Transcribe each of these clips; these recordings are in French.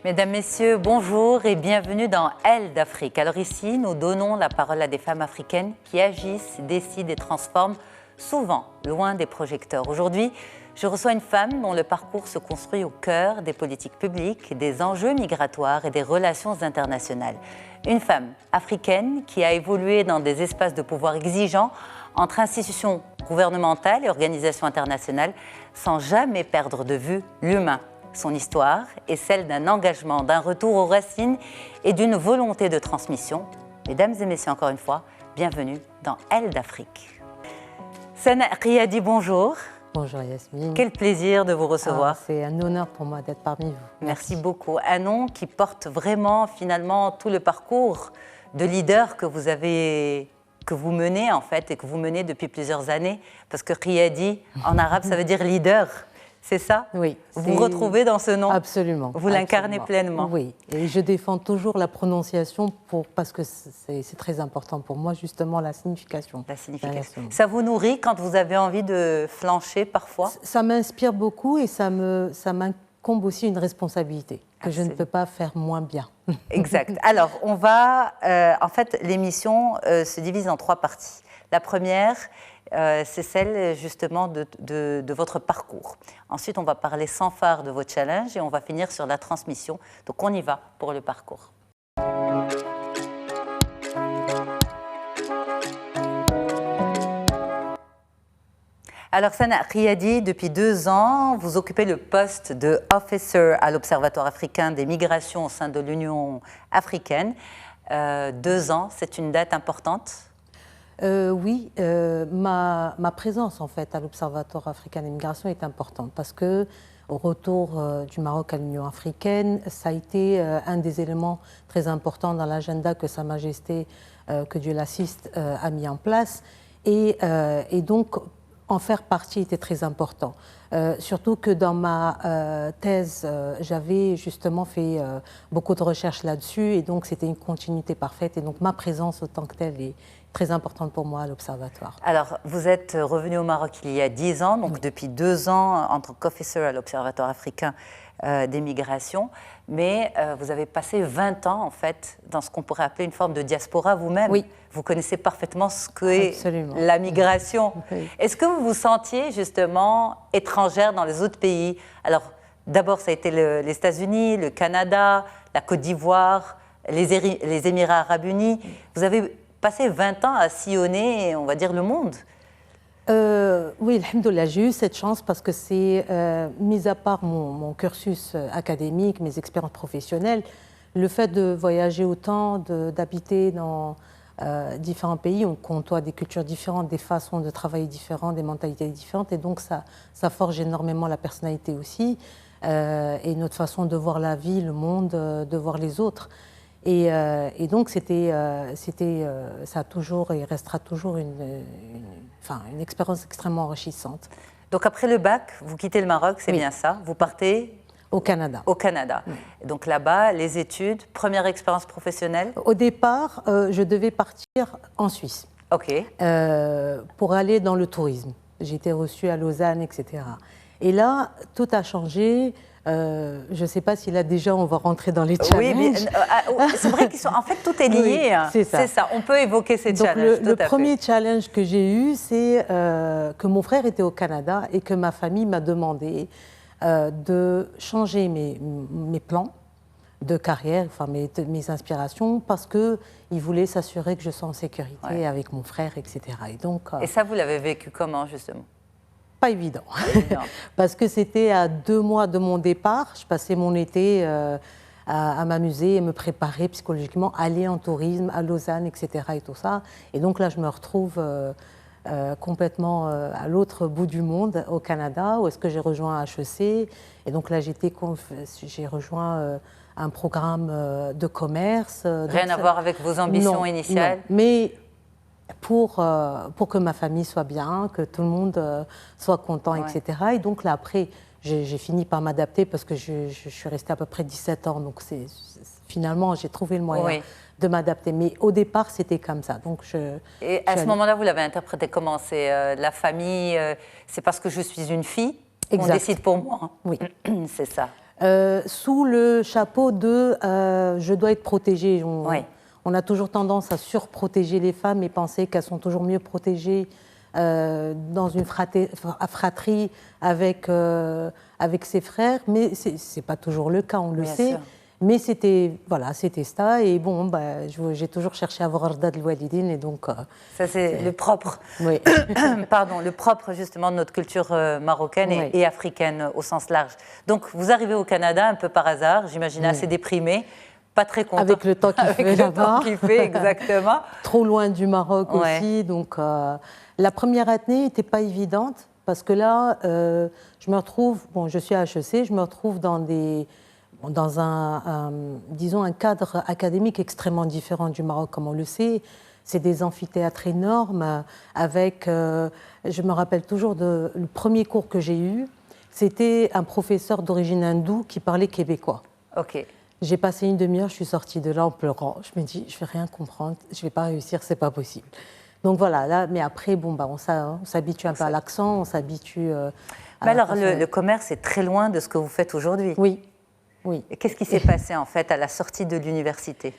Mesdames, Messieurs, bonjour et bienvenue dans Elle d'Afrique. Alors ici, nous donnons la parole à des femmes africaines qui agissent, décident et transforment, souvent loin des projecteurs. Aujourd'hui, je reçois une femme dont le parcours se construit au cœur des politiques publiques, des enjeux migratoires et des relations internationales. Une femme africaine qui a évolué dans des espaces de pouvoir exigeants entre institutions gouvernementales et organisations internationales sans jamais perdre de vue l'humain. Son histoire est celle d'un engagement, d'un retour aux racines et d'une volonté de transmission. Mesdames et messieurs, encore une fois, bienvenue dans Elle d'Afrique. Sana Riyadi, bonjour. Bonjour Yasmine. Quel plaisir de vous recevoir. C'est un honneur pour moi d'être parmi vous. Merci beaucoup. Un nom qui porte vraiment finalement tout le parcours de leader que vous menez en fait et que vous menez depuis plusieurs années. Parce que Riyadi, en arabe, ça veut dire leader. C'est ça? Oui. Vous vous retrouvez dans ce nom? Absolument. Vous l'incarnez pleinement? Oui. Et je défends toujours la prononciation parce que c'est très important pour moi, justement, la signification. La signification. Ça vous nourrit quand vous avez envie de flancher parfois? Ça m'inspire beaucoup et ça m'incombe aussi une responsabilité que je ne peux pas faire moins bien. Exact. Alors, on va... en fait, l'émission se divise en 3 parties. La première... c'est celle justement de votre parcours. Ensuite, on va parler sans phare de vos challenges et on va finir sur la transmission. Donc, on y va pour le parcours. Alors, Sana Riyadi, depuis 2 ans, vous occupez le poste de Officer à l'Observatoire africain des migrations au sein de l'Union africaine. 2 ans, c'est une date importante? Oui, ma présence en fait à l'Observatoire africain des migrations est importante parce que au retour du Maroc à l'Union africaine, ça a été un des éléments très importants dans l'agenda que Sa Majesté, que Dieu l'assiste, a mis en place et donc en faire partie était très important. Surtout que dans ma thèse, j'avais justement fait beaucoup de recherches là-dessus et donc c'était une continuité parfaite et donc ma présence autant que telle est très importante pour moi à l'Observatoire. Alors, vous êtes revenu au Maroc il y a 10 ans, donc depuis 2 ans en tant qu'officer à l'Observatoire africain des migrations, mais vous avez passé 20 ans en fait dans ce qu'on pourrait appeler une forme de diaspora vous-même. Oui. Vous connaissez parfaitement ce qu'est la migration. Oui. Est-ce que vous vous sentiez justement étrangère dans les autres pays? Alors, d'abord, ça a été les États-Unis, le Canada, la Côte d'Ivoire, les Émirats arabes unis. Vous avez passé 20 ans à sillonner, on va dire, le monde. Oui, alhamdoulilah, j'ai eu cette chance parce que c'est, mis à part mon cursus académique, mes expériences professionnelles, le fait de voyager autant, d'habiter dans différents pays, on côtoie des cultures différentes, des façons de travailler différentes, des mentalités différentes, et donc ça forge énormément la personnalité aussi, et notre façon de voir la vie, le monde, de voir les autres. Et donc, ça a toujours et restera toujours une expérience extrêmement enrichissante. Donc, après le bac, vous quittez le Maroc, c'est bien ça? Vous partez au Canada. Au Canada. Oui. Donc là-bas, les études, première expérience professionnelle? Au départ, je devais partir en Suisse. OK. Pour aller dans le tourisme. J'ai été reçue à Lausanne, etc. Et là, tout a changé. Je ne sais pas si là déjà on va rentrer dans les challenges. Oui, c'est vrai qu'ils sont. En fait, tout est lié. Oui, c'est ça. On peut évoquer ces challenges. Le premier challenge que j'ai eu, c'est que mon frère était au Canada et que ma famille m'a demandé de changer mes plans de carrière, enfin mes inspirations, parce qu'ils voulaient s'assurer que je sois en sécurité avec mon frère, etc. Et ça, vous l'avez vécu comment, justement? Pas évident, parce que c'était à 2 mois de mon départ. Je passais mon été à m'amuser et me préparer psychologiquement, aller en tourisme à Lausanne, etc. et tout ça. Et donc là, je me retrouve complètement à l'autre bout du monde, au Canada, où est-ce que j'ai rejoint HEC. Et donc là, j'ai rejoint un programme de commerce. Rien à voir avec vos ambitions initiales? Non, mais pour que ma famille soit bien, que tout le monde soit content, etc. Et donc là, après, j'ai fini par m'adapter parce que je suis restée à peu près 17 ans. Donc finalement, j'ai trouvé le moyen de m'adapter. Mais au départ, c'était comme ça. Donc Et à ce moment-là, vous l'avez interprété comment? C'est la famille, c'est parce que je suis une fille qu'on décide pour moi? Oui. C'est ça. Sous le chapeau de je dois être protégée. On a toujours tendance à surprotéger les femmes et penser qu'elles sont toujours mieux protégées dans une fratrie avec ses frères, mais ce n'est pas toujours le cas, on le sait. Sûr. Mais c'était ça, et bon, j'ai toujours cherché à avoir Arda de Walidine, et donc... ça, c'est le propre. Oui. Pardon, le propre, justement, de notre culture marocaine et africaine au sens large. Donc, vous arrivez au Canada un peu par hasard, j'imagine assez déprimé, pas très content. Avec le temps qu'il fait là-bas. Exactement. Trop loin du Maroc aussi, donc la première année n'était pas évidente, parce que là, je me retrouve, je suis à HEC, je me retrouve dans disons, un cadre académique extrêmement différent du Maroc, comme on le sait. C'est des amphithéâtres énormes, avec, je me rappelle toujours le premier cours que j'ai eu, c'était un professeur d'origine hindoue qui parlait québécois. Ok. J'ai passé une demi-heure, je suis sortie de là en pleurant. Je me dis, je ne vais rien comprendre, je ne vais pas réussir, ce n'est pas possible. Donc voilà, là, mais après, on s'habitue un peu à l'accent, on s'habitue Mais alors, le commerce est très loin de ce que vous faites aujourd'hui. Oui. Qu'est-ce qui s'est passé, en fait, à la sortie de l'université?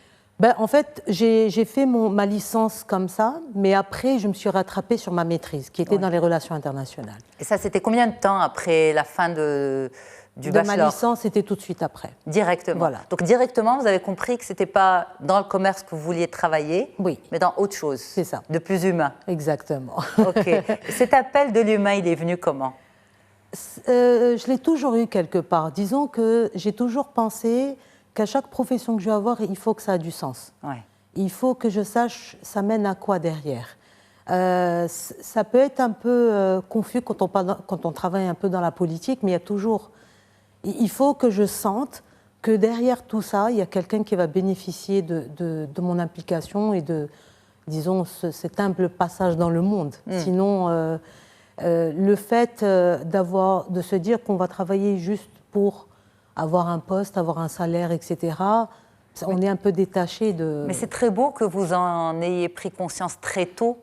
En fait, j'ai fait ma licence comme ça, mais après, je me suis rattrapée sur ma maîtrise, qui était dans les relations internationales. Et ça, c'était combien de temps après la fin du bachelor? Ma licence, c'était tout de suite après. Directement. Voilà. Donc, directement, vous avez compris que ce n'était pas dans le commerce que vous vouliez travailler, mais dans autre chose. C'est ça. De plus humain. Exactement. OK. Cet appel de l'humain, il est venu comment? Je l'ai toujours eu quelque part. Disons que j'ai toujours pensé qu'à chaque profession que je vais avoir, il faut que ça ait du sens. Ouais. Il faut que je sache ça mène à quoi derrière. Ça peut être un peu confus quand on travaille un peu dans la politique, mais il faut que je sente que derrière tout ça, il y a quelqu'un qui va bénéficier de mon implication et de, disons, cet humble passage dans le monde. Sinon, le fait de se dire qu'on va travailler juste pour avoir un poste, avoir un salaire, etc., on est un peu détaché de... Mais c'est très beau que vous en ayez pris conscience très tôt,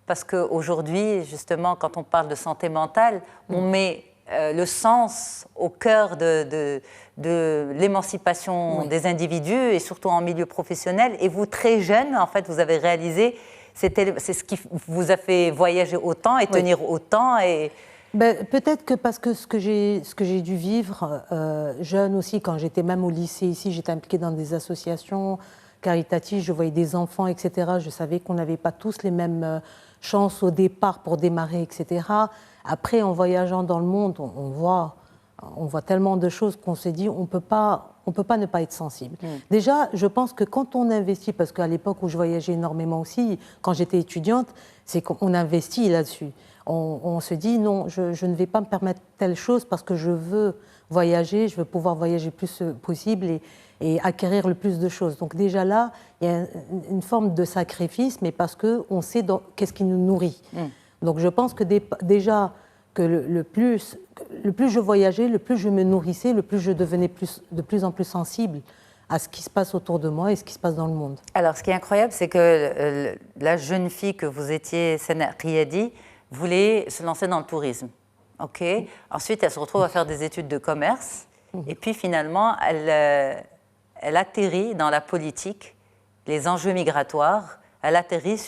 parce qu'aujourd'hui, justement, quand on parle de santé mentale, on met le sens au cœur de l'émancipation des individus, et surtout en milieu professionnel. Et vous, très jeune, en fait, vous avez réalisé, c'est ce qui vous a fait voyager autant et tenir autant. Et... peut-être que parce que ce que j'ai dû vivre jeune aussi, quand j'étais même au lycée ici, j'étais impliquée dans des associations caritatives, je voyais des enfants, etc. Je savais qu'on n'avait pas tous les mêmes chances au départ pour démarrer, etc. Après, en voyageant dans le monde, on voit tellement de choses qu'on s'est dit on peut pas ne pas être sensible. Déjà, je pense que quand on investit, parce qu'à l'époque où je voyageais énormément aussi, quand j'étais étudiante, c'est qu'on investit là-dessus. On se dit non, je ne vais pas me permettre telle chose parce que je veux voyager, je veux pouvoir voyager le plus possible et acquérir le plus de choses. Donc déjà là, il y a une forme de sacrifice, mais parce qu'on sait qu'est-ce qui nous nourrit. Donc je pense que déjà que le plus je voyageais, le plus je me nourrissais, le plus je devenais de plus en plus sensible à ce qui se passe autour de moi et ce qui se passe dans le monde. Alors ce qui est incroyable, c'est que la jeune fille que vous étiez, Sena Riyadi, voulait se lancer dans le tourisme. Okay. Ensuite, elle se retrouve à faire des études de commerce. Et puis finalement, elle atterrit dans la politique, les enjeux migratoires. Elle atterrit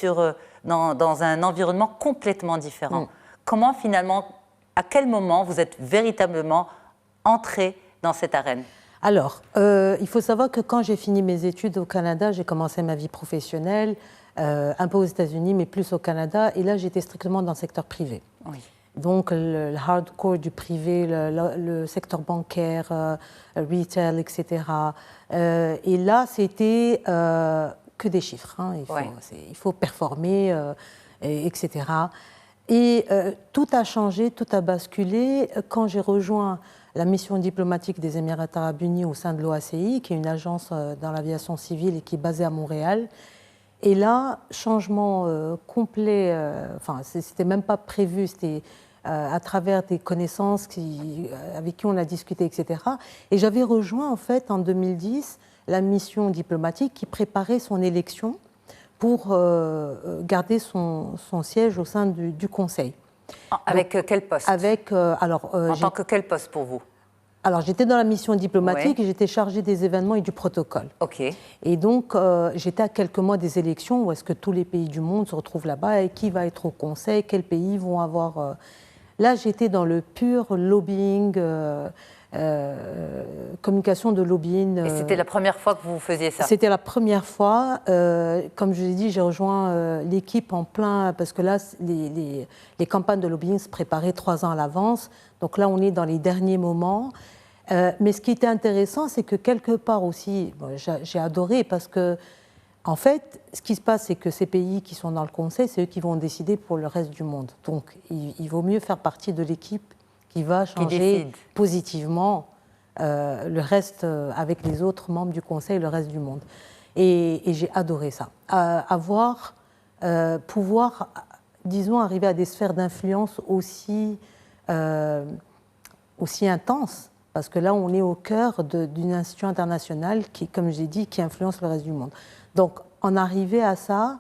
dans un environnement complètement différent. Comment finalement, à quel moment vous êtes véritablement entrée dans cette arène? Alors, il faut savoir que quand j'ai fini mes études au Canada, j'ai commencé ma vie professionnelle, un peu aux États-Unis, mais plus au Canada. Et là, j'étais strictement dans le secteur privé. Oui. Donc, le hardcore du privé, le secteur bancaire, retail, etc. Et là, c'était que des chiffres. Hein. Il faut performer, etc. Et tout a changé, tout a basculé quand j'ai rejoint la mission diplomatique des Émirats arabes unis au sein de l'OACI, qui est une agence dans l'aviation civile et qui est basée à Montréal. Et là, changement complet, c'était même pas prévu, c'était à travers des connaissances avec qui on a discuté, etc. Et j'avais rejoint en fait en 2010 la mission diplomatique qui préparait son élection pour garder son siège au sein du Conseil. Avec quel poste? En tant que quel poste pour vous? Alors, j'étais dans la mission diplomatique et j'étais chargée des événements et du protocole. OK. Et donc, j'étais à quelques mois des élections où est-ce que tous les pays du monde se retrouvent là-bas et qui va être au Conseil, quels pays vont avoir... Là, j'étais dans le pur lobbying, communication de lobbying. Et c'était la première fois que vous faisiez ça? C'était la première fois. Comme je l'ai dit, j'ai rejoint l'équipe en plein, parce que là, les campagnes de lobbying se préparaient 3 ans à l'avance. Donc là, on est dans les derniers moments. Mais ce qui était intéressant, c'est que quelque part aussi, bon, j'ai adoré parce que, en fait, ce qui se passe, c'est que ces pays qui sont dans le Conseil, c'est eux qui vont décider pour le reste du monde. Donc, il vaut mieux faire partie de l'équipe qui va changer positivement le reste avec les autres membres du Conseil et le reste du monde. Et j'ai adoré ça. Pouvoir, disons, arriver à des sphères d'influence aussi intenses. Parce que là, on est au cœur d'une institution internationale qui, comme j'ai dit, qui influence le reste du monde. Donc, en arriver à ça,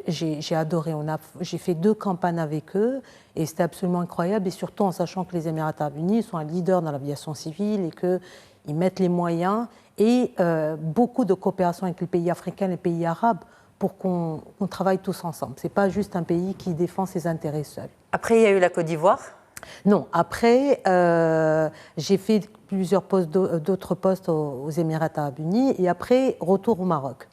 j'ai adoré. J'ai fait 2 campagnes avec eux et c'était absolument incroyable. Et surtout en sachant que les Émirats arabes unis sont un leader dans l'aviation civile et qu'ils mettent les moyens et beaucoup de coopération avec les pays africains et les pays arabes pour qu'on travaille tous ensemble. Ce n'est pas juste un pays qui défend ses intérêts seul. Après, il y a eu la Côte d'Ivoire? Non, après, j'ai fait d'autres postes aux Émirats arabes unis et après, retour au Maroc.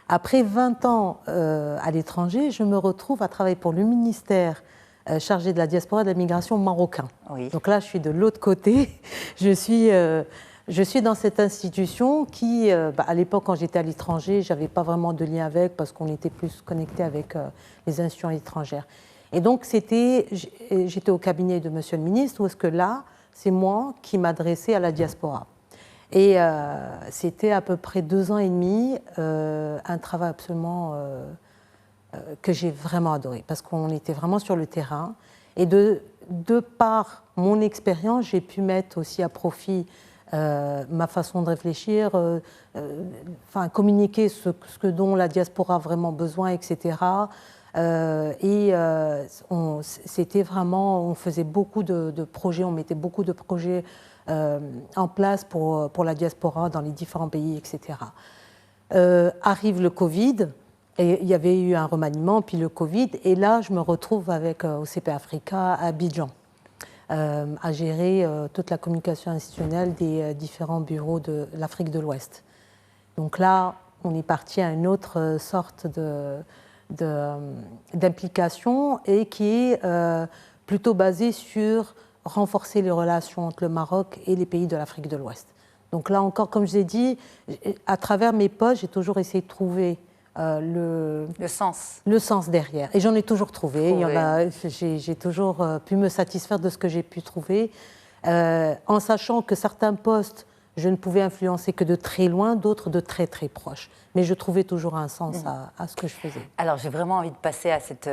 Après 20 ans à l'étranger, je me retrouve à travailler pour le ministère chargé de la diaspora et de la migration marocain. Oui. Donc là, je suis de l'autre côté. Je suis dans cette institution qui, à l'époque, quand j'étais à l'étranger, je n'avais pas vraiment de lien avec parce qu'on était plus connecté avec les institutions étrangères. Et donc, j'étais au cabinet de Monsieur le ministre, où est-ce que là, c'est moi qui m'adressais à la diaspora. Et c'était à peu près 2 ans et demi, un travail absolument que j'ai vraiment adoré, parce qu'on était vraiment sur le terrain. Et de par mon expérience, j'ai pu mettre aussi à profit ma façon de réfléchir, communiquer ce dont la diaspora a vraiment besoin, etc. C'était vraiment, on faisait beaucoup de projets, on mettait beaucoup de projets en place pour la diaspora dans les différents pays, etc. Arrive le Covid, et il y avait eu un remaniement, puis le Covid, et là je me retrouve avec OCP Africa à Abidjan, à gérer toute la communication institutionnelle des différents bureaux de l'Afrique de l'Ouest. Donc là, on est parti à une autre sorte d'implication et qui est plutôt basée sur renforcer les relations entre le Maroc et les pays de l'Afrique de l'Ouest. Donc là encore, comme je l'ai dit, à travers mes postes, j'ai toujours essayé de trouver le sens derrière. Et j'en ai toujours trouvé. J'ai toujours pu me satisfaire de ce que j'ai pu trouver, en sachant que certains postes, je ne pouvais influencer que de très loin, d'autres de très très proches. Mais je trouvais toujours un sens à ce que je faisais. Alors j'ai vraiment envie de passer à cette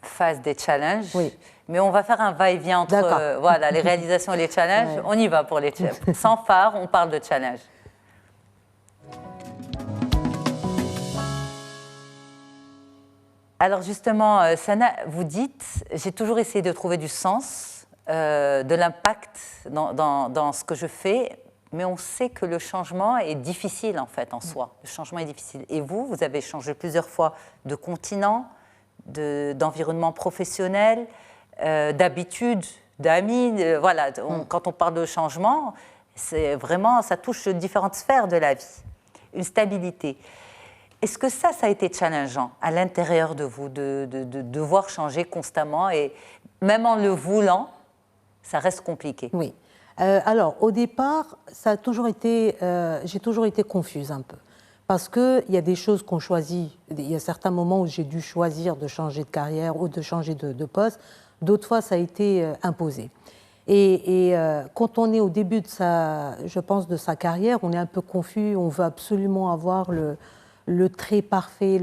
phase des challenges. Oui. Mais on va faire un va-et-vient entre les réalisations et les challenges. Ouais. On y va pour les challenges. Sans phare, on parle de challenge. Alors justement, Sana, vous dites, j'ai toujours essayé de trouver du sens, de l'impact dans ce que je fais. Mais on sait que le changement est difficile en fait en soi. Le changement est difficile. Et vous avez changé plusieurs fois de continent, d'environnement professionnel, d'habitude, d'amis. Quand on parle de changement, c'est vraiment, ça touche différentes sphères de la vie. Une stabilité. Est-ce que ça a été challengeant à l'intérieur de vous, de devoir changer constamment et même en le voulant, ça reste compliqué? Oui. Alors, au départ, j'ai toujours été confuse un peu. Parce qu'il y a des choses qu'on choisit. Il y a certains moments où j'ai dû choisir de changer de carrière ou de changer de poste. D'autres fois, ça a été imposé. Et quand on est au début de sa carrière, on est un peu confus. On veut absolument avoir le trait parfait,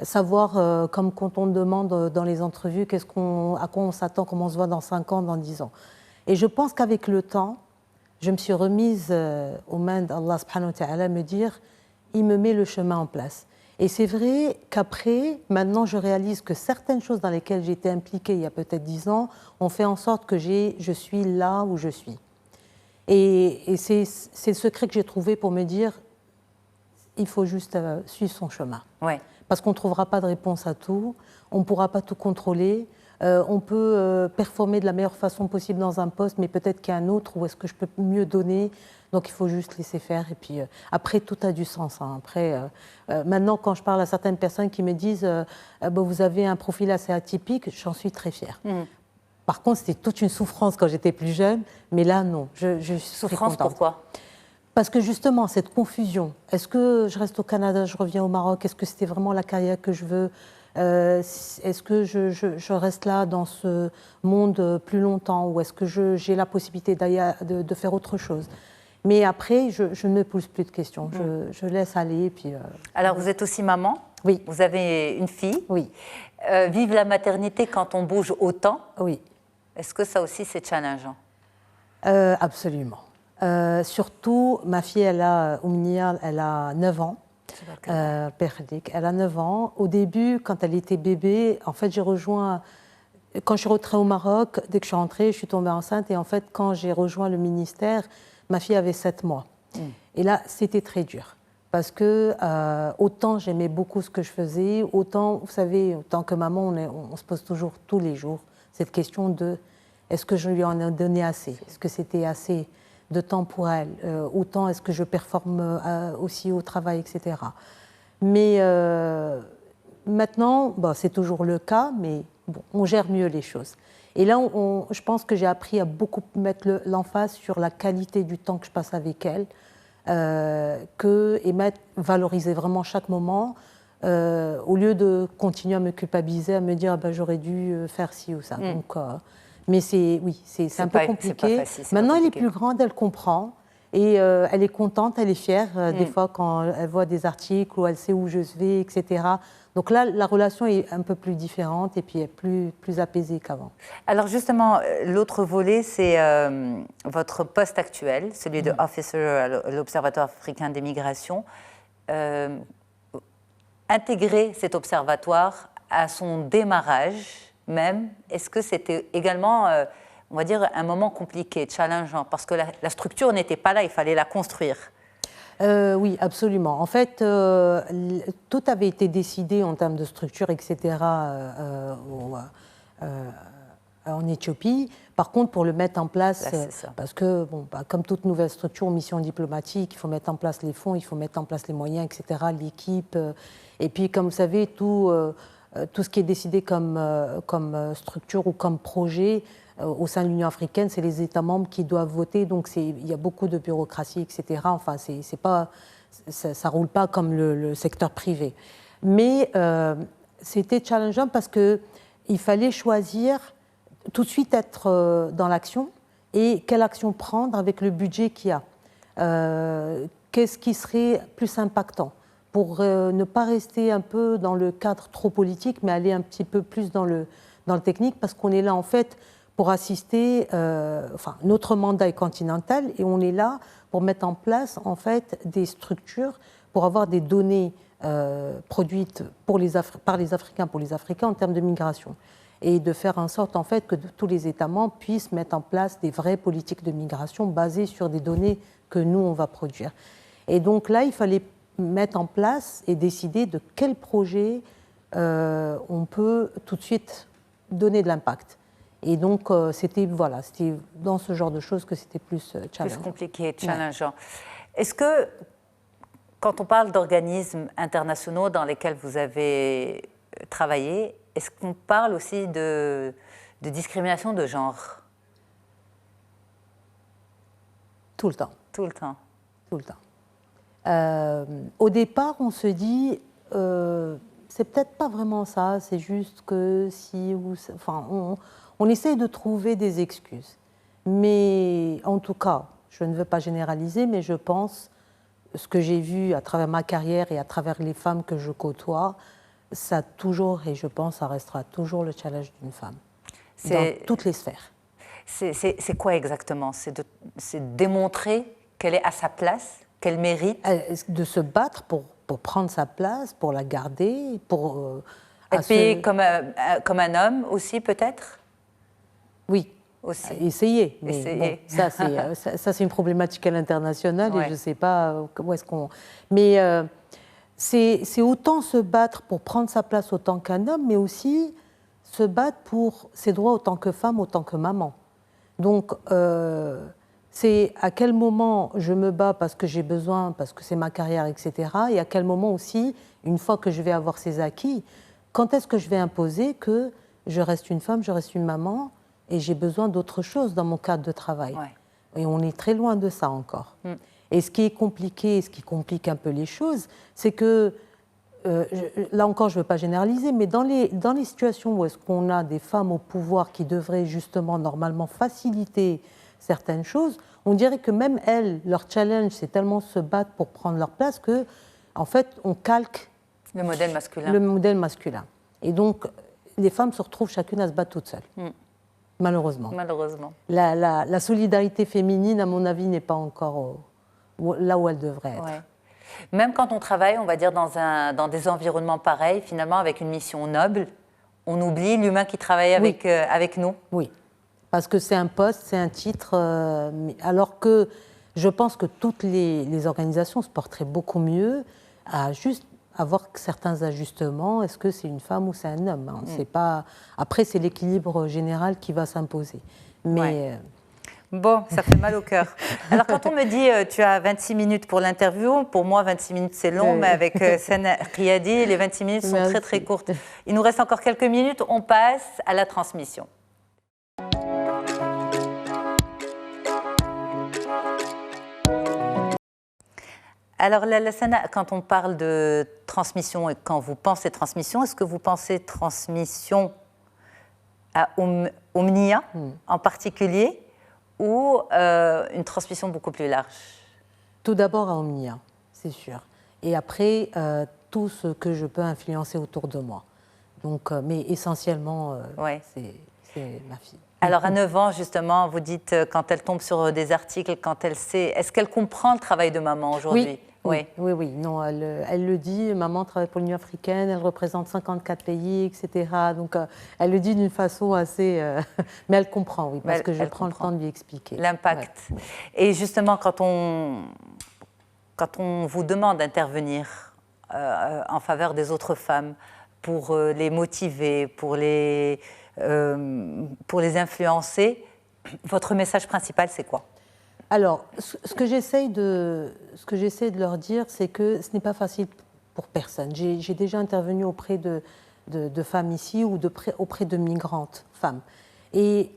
savoir, comme quand on demande dans les entrevues, à quoi on s'attend, comment on se voit dans 5 ans, dans 10 ans. Et je pense qu'avec le temps, je me suis remise aux mains d'Allah subhanahu wa ta'ala, me dire, il me met le chemin en place. Et c'est vrai qu'après, maintenant je réalise que certaines choses dans lesquelles j'étais impliquée il y a peut-être 10 ans ont fait en sorte que je suis là où je suis. Et c'est le secret que j'ai trouvé pour me dire, il faut juste suivre son chemin. Ouais. Parce qu'on ne trouvera pas de réponse à tout, on ne pourra pas tout contrôler, on peut performer de la meilleure façon possible dans un poste, mais peut-être qu'il y a un autre où est-ce que je peux mieux donner. Donc il faut juste laisser faire. Et puis après, tout a du sens. Hein. Après, maintenant, quand je parle à certaines personnes qui me disent vous avez un profil assez atypique, j'en suis très fière. Par contre, c'était toute une souffrance quand j'étais plus jeune, mais là, non. Je suis souffrance, contente. pourquoi? Parce que justement, cette confusion, est-ce que je reste au Canada, je reviens au Maroc, est-ce que c'était vraiment la carrière que je veux, est-ce que je reste là dans ce monde plus longtemps, ou est-ce que j'ai la possibilité de faire autre chose? Mais après, je ne me pose plus de questions, je laisse aller. Puis, alors, vous êtes aussi maman? Oui. Vous avez une fille? Oui. Vive la maternité quand on bouge autant? Oui. Est-ce que ça aussi, c'est challengeant? Absolument. Surtout, ma fille, Oumnia, elle a 9 ans. Elle a 9 ans. Au début, quand elle était bébé, en fait, quand je suis rentrée au Maroc, dès que je suis rentrée, je suis tombée enceinte. Et en fait, quand j'ai rejoint le ministère, ma fille avait 7 mois. Et là, c'était très dur. Parce que autant j'aimais beaucoup ce que je faisais, autant, vous savez, autant que maman, on se pose toujours, tous les jours, cette question de est-ce que je lui en ai donné assez? Est-ce que c'était assez de temps pour elle, autant est-ce que je performe aussi au travail, etc. Mais maintenant, c'est toujours le cas, mais bon, on gère mieux les choses. Et là, je pense que j'ai appris à beaucoup mettre l'emphase sur la qualité du temps que je passe avec elle, et valoriser vraiment chaque moment, au lieu de continuer à me culpabiliser, à me dire j'aurais dû faire ci ou ça. Donc, mais c'est un peu compliqué. Maintenant, elle est plus grande, elle comprend. Et elle est contente, elle est fière, des fois, quand elle voit des articles où elle sait où je vais, etc. Donc là, la relation est un peu plus différente et puis elle est plus apaisée qu'avant. Alors justement, l'autre volet, c'est votre poste actuel, celui de officer à l'Observatoire africain des migrations. Intégrer cet observatoire à son démarrage même, est-ce que c'était également, on va dire, un moment compliqué, challengeant, parce que la structure n'était pas là, il fallait la construire? Oui, absolument. En fait, tout avait été décidé en termes de structure, etc., en Éthiopie. Par contre, pour le mettre en place, parce que, comme toute nouvelle structure ou mission diplomatique, il faut mettre en place les fonds, il faut mettre en place les moyens, etc., l'équipe. Et puis, comme vous savez, tout ce qui est décidé comme structure ou comme projet au sein de l'Union africaine, c'est les États membres qui doivent voter. Donc, il y a beaucoup de bureaucratie, etc. Enfin, ça ne roule pas comme le secteur privé. Mais c'était challengeant parce qu'il fallait choisir tout de suite être dans l'action et quelle action prendre avec le budget qu'il y a. Qu'est-ce qui serait plus impactant pour ne pas rester un peu dans le cadre trop politique, mais aller un petit peu plus dans le technique, parce qu'on est là en fait pour assister, notre mandat est continental et on est là pour mettre en place en fait des structures pour avoir des données produites par les Africains pour les Africains en termes de migration, et de faire en sorte en fait que tous les États membres puissent mettre en place des vraies politiques de migration basées sur des données que nous on va produire. Et donc là, il fallait mettre en place et décider de quel projet on peut tout de suite donner de l'impact. Et donc, c'était dans ce genre de choses que c'était plus challengeant. Plus compliqué, challengeant. Ouais. Est-ce que, quand on parle d'organismes internationaux dans lesquels vous avez travaillé, est-ce qu'on parle aussi de discrimination de genre? Tout le temps. Tout le temps. Tout le temps. Au départ, on se dit, c'est peut-être pas vraiment ça, c'est juste que si ou ça, on essaye de trouver des excuses. Mais en tout cas, je ne veux pas généraliser, mais je pense, ce que j'ai vu à travers ma carrière et à travers les femmes que je côtoie, ça a toujours, et je pense, ça restera toujours le challenge d'une femme, dans toutes les sphères. C'est quoi exactement? C'est démontrer qu'elle est à sa place, qu'elle mérite? De se battre pour prendre sa place, pour la garder, pour... être payée comme un homme aussi, peut-être? Oui, aussi. Essayer. Mais bon, ça, c'est une problématique à l'international et je ne sais pas où est-ce qu'on... Mais c'est autant se battre pour prendre sa place autant qu'un homme, mais aussi se battre pour ses droits autant que femme, autant que maman. Donc, c'est à quel moment je me bats parce que j'ai besoin, parce que c'est ma carrière, etc. Et à quel moment aussi, une fois que je vais avoir ces acquis, quand est-ce que je vais imposer que je reste une femme, je reste une maman et j'ai besoin d'autre chose dans mon cadre de travail. Et on est très loin de ça encore. Et ce qui est compliqué, ce qui complique un peu les choses, c'est que, là encore je ne veux pas généraliser, mais dans les situations où est-ce qu'on a des femmes au pouvoir qui devraient justement normalement faciliter certaines choses, on dirait que même elles, leur challenge, c'est tellement se battre pour prendre leur place que, en fait, on calque le modèle masculin. Le modèle masculin. Et donc, les femmes se retrouvent chacune à se battre toutes seules. Malheureusement. Malheureusement. La solidarité féminine, à mon avis, n'est pas encore là où elle devrait être. Ouais. Même quand on travaille, on va dire, dans des environnements pareils, finalement, avec une mission noble, on oublie l'humain qui travaille avec nous. Oui, parce que c'est un poste, c'est un titre, alors que je pense que toutes les organisations se porteraient beaucoup mieux à juste avoir certains ajustements. Est-ce que c'est une femme ou c'est un homme, c'est pas... Après, c'est l'équilibre général qui va s'imposer. Mais... Bon, ça fait mal au cœur. Alors, quand on me dit tu as 26 minutes pour l'interview, pour moi, 26 minutes, c'est long, mais avec Sana Riadi, les 26 minutes sont très, très courtes. Il nous reste encore quelques minutes. On passe à la transmission. Alors, Sana, quand on parle de transmission et quand vous pensez transmission, est-ce que vous pensez transmission à Omnia en particulier ou une transmission beaucoup plus large? Tout d'abord à Omnia, c'est sûr. Et après, tout ce que je peux influencer autour de moi. Donc, mais essentiellement, c'est ma fille. Alors, à 9 ans, justement, vous dites, quand elle tombe sur des articles, quand elle sait... Est-ce qu'elle comprend le travail de maman aujourd'hui? Oui. Non, elle le dit, maman travaille pour l'Union africaine, elle représente 54 pays, etc. Donc, elle le dit d'une façon assez... mais elle comprend, oui, parce que je prends le temps de lui expliquer. L'impact. Ouais. Et justement, quand on vous demande d'intervenir en faveur des autres femmes, pour les motiver, pour les influencer, votre message principal, c'est quoi? Alors, ce que j'essaie de leur dire, c'est que ce n'est pas facile pour personne. J'ai déjà intervenu auprès de femmes ici ou auprès de migrantes femmes. Et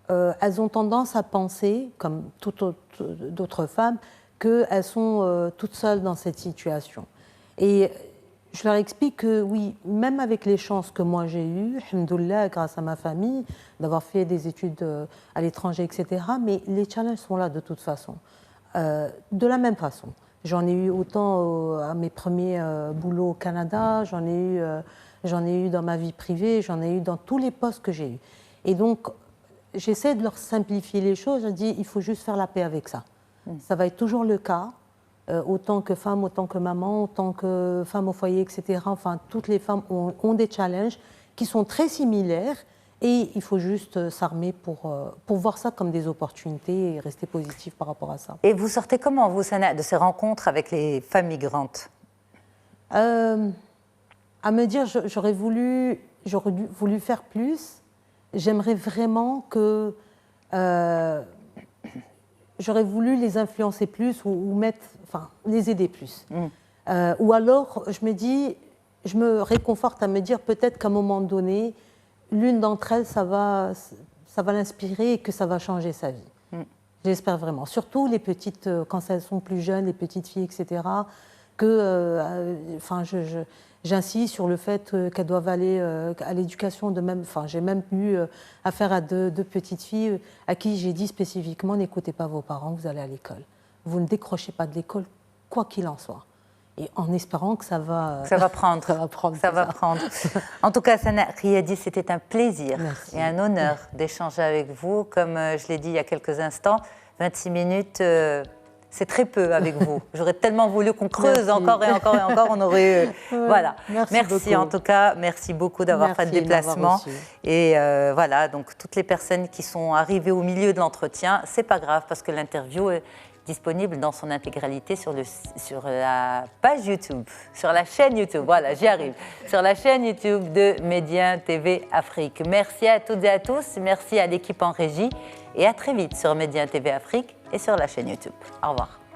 elles ont tendance à penser, comme toutes d'autres femmes, qu'elles sont toutes seules dans cette situation. Et je leur explique que oui, même avec les chances que moi j'ai eues, alhamdoulilah, grâce à ma famille, d'avoir fait des études à l'étranger, etc., mais les challenges sont là de toute façon. De la même façon. J'en ai eu autant à mes premiers boulots au Canada, j'en ai eu dans ma vie privée, j'en ai eu dans tous les postes que j'ai eus. Et donc, j'essaie de leur simplifier les choses, je dis, il faut juste faire la paix avec ça. Ça va être toujours le cas. Autant que femme, autant que maman, autant que femme au foyer, etc. Enfin, toutes les femmes ont des challenges qui sont très similaires et il faut juste s'armer pour voir ça comme des opportunités et rester positif par rapport à ça. Et vous sortez comment, vous, Sana, de ces rencontres avec les femmes migrantes? À me dire, j'aurais voulu faire plus. J'aimerais vraiment que... j'aurais voulu les influencer plus ou les aider plus. Ou alors, je me réconforte à me dire peut-être qu'à un moment donné, l'une d'entre elles, ça va l'inspirer et que ça va changer sa vie. J'espère vraiment. Surtout les petites, quand elles sont plus jeunes, les petites filles, etc., j'insiste sur le fait qu'elles doivent aller à l'éducation de même. Enfin, j'ai même eu affaire à deux petites filles à qui j'ai dit spécifiquement n'écoutez pas vos parents, vous allez à l'école. Vous ne décrochez pas de l'école, quoi qu'il en soit. Et en espérant que ça va prendre. Ça va prendre. En tout cas, Sana Riadi, c'était un plaisir et un honneur d'échanger avec vous. Comme je l'ai dit il y a quelques instants, 26 minutes, C'est très peu avec vous. J'aurais tellement voulu qu'on creuse encore et encore et encore. On aurait. Voilà. Merci en tout cas. Merci beaucoup d'avoir fait le déplacement. Et voilà, donc toutes les personnes qui sont arrivées au milieu de l'entretien, c'est pas grave parce que l'interview est disponible dans son intégralité sur la page YouTube, sur la chaîne YouTube. Voilà, j'y arrive. Sur la chaîne YouTube de Médien TV Afrique. Merci à toutes et à tous. Merci à l'équipe en régie. Et à très vite sur Médien TV Afrique et sur la chaîne YouTube. Au revoir.